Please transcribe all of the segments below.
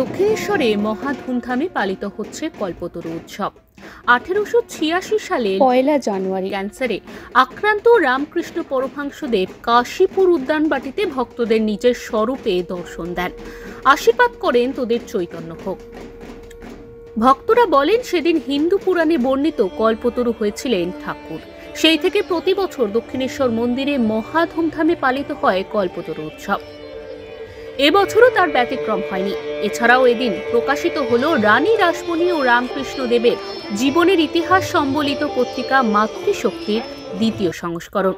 দক্ষিণেশ্বরে মহা ধুমধামে পালিত হচ্ছে কল্পতরু উৎসব। 1886 সালে 1 জানুয়ারি ক্যান্সারে আক্রান্ত রামকৃষ্ণ পরমহংসদেব কাশীপুর উদ্যানবাটিতে ভক্তদের নিজের স্বরূপে দর্শন দেন, আশীর্বাদ করেন তোদের চৈতন্য হোক। ভক্তরা বলেন সেদিন হিন্দু পুরাণে বর্ণিত কল্পতরু হয়েছিলেন ঠাকুর। সেই থেকে প্রতি বছর দক্ষিণেশ্বর মন্দিরে মহা ধুমধামে পালিত হয় কল্পতরু উৎসব। এবছরও তার ব্যতিক্রম হয়নি। এছাড়াও এদিন প্রকাশিত হলো রানী রাসমণি ও রামকৃষ্ণ দেবের জীবনের ইতিহাস সম্বলিত পত্রিকা মাতৃশক্তির দ্বিতীয় সংস্করণ।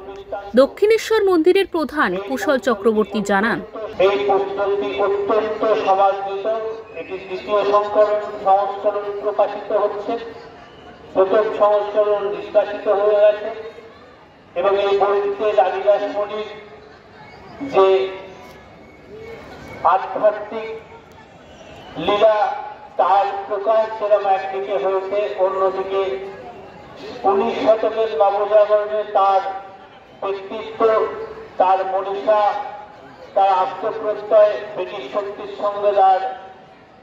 দক্ষিণেশ্বর মন্দিরের প্রধান কুশল চক্রবর্তী জানান, এই পুস্তকটি অত্যন্ত সমাদৃত। এটি দ্বিতীয় সংস্করণ প্রকাশিত হচ্ছে। প্রথম সংস্করণ নিষ্কাশিত হয়ে গেছে এবং এই বইটিতে রানী রাসমণির যে আধ্যাত্মিক লীলা তার প্রকাশ সেরকম একদিকে হয়েছে, অন্যদিকে 19 শতকের নবজাগরণে তার ব্যক্তিত্ব, তার মনীষা, তার আত্মপ্রত্যয়, ব্রিটিশ শক্তির সঙ্গে তার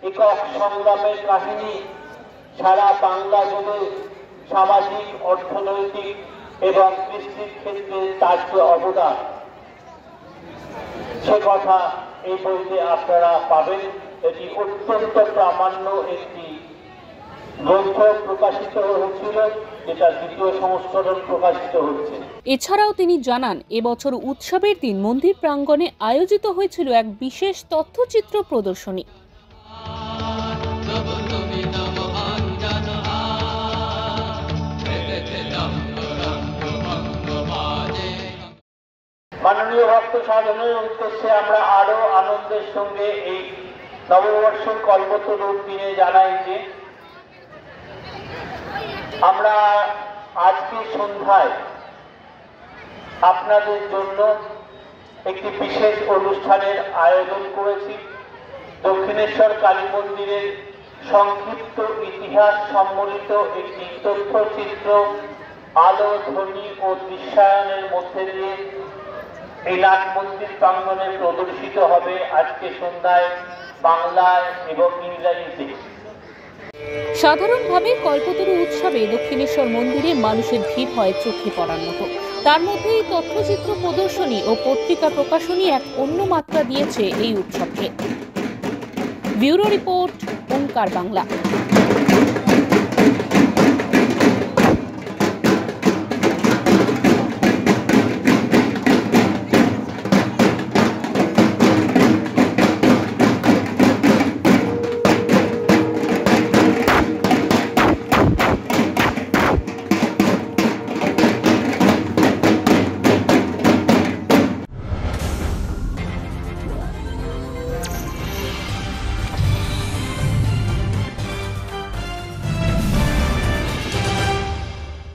একক সংগ্রামের কাহিনী, সারা বাংলা জুড়ে সামাজিক, অর্থনৈতিক এবং কৃষির ক্ষেত্রে তার যে অবদান, সে কথা এই বইতে আপনারা পাবেন। এটি অত্যন্ত প্রামাণ্য একটি গ্রন্থ প্রকাশিত হয়েছিল, যেটা দ্বিতীয় সংস্করণ প্রকাশিত হচ্ছে। এছাড়াও তিনি জানান, এবছর উৎসবের দিন মন্দির প্রাঙ্গণে আয়োজিত হয়েছিল এক বিশেষ তথ্যচিত্র প্রদর্শনী। মাননীয় ভক্ত সাধনের উদ্দেশ্যে আমরা আরো আনন্দের সঙ্গে এই নববর্ষের কল্পতরুর দিনে জানাই যে আমরা আজকে সন্ধ্যায় আপনাদের জন্য একটি বিশেষ অনুষ্ঠানের আয়োজন করেছি। দক্ষিণেশ্বর কালী মন্দিরের সংক্ষিপ্ত ইতিহাস সম্বলিত একটি তথ্যচিত্র আলো, ধ্বনি ও দৃশ্যায়নের মধ্যে দিয়ে এই নাট মন্দির প্রাঙ্গণে প্রদর্শিত হবে আজকে সন্ধ্যায় বাংলায় এবং ইংরেজিতে। সাধারণভাবে কল্পতরু উৎসবে দক্ষিণেশ্বর মন্দিরে মানুষের ভিড় হয় চোখে পড়ার মতো। তার মধ্যে এই তথ্যচিত্র প্রদর্শনী ও পত্রিকা প্রকাশনী এক অন্য মাত্রা দিয়েছে এই উৎসবকে। ব্যুরো রিপোর্ট, ওঙ্কার বাংলা।